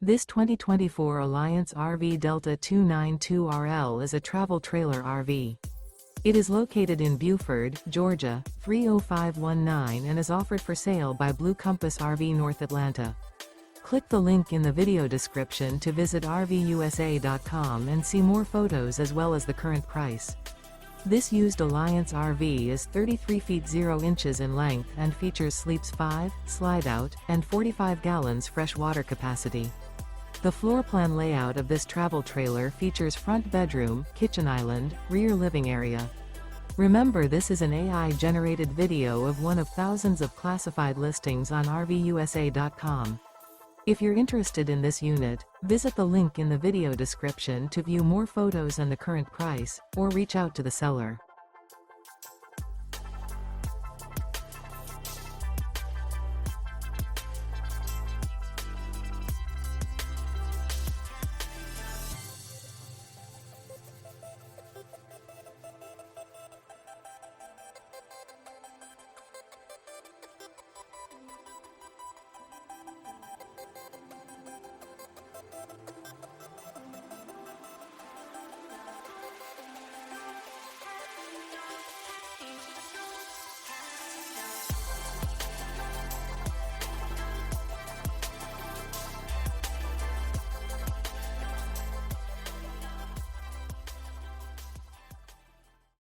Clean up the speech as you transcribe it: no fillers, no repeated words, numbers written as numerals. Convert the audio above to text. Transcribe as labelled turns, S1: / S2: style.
S1: This 2024 Alliance RV Delta 292RL is a travel trailer RV. It is located in Buford, Georgia, 30519 and is offered for sale by Blue Compass RV North Atlanta. Click the link in the video description to visit RVUSA.com and see more photos as well as the current price. This used Alliance RV is 33 feet 0 inches in length and features sleeps 5, slide-out, and 45 gallons fresh water capacity. The floor plan layout of this travel trailer features front bedroom, kitchen island, rear living area. Remember, this is an AI-generated video of one of thousands of classified listings on RVUSA.com. If you're interested in this unit, visit the link in the video description to view more photos and the current price, or reach out to the seller.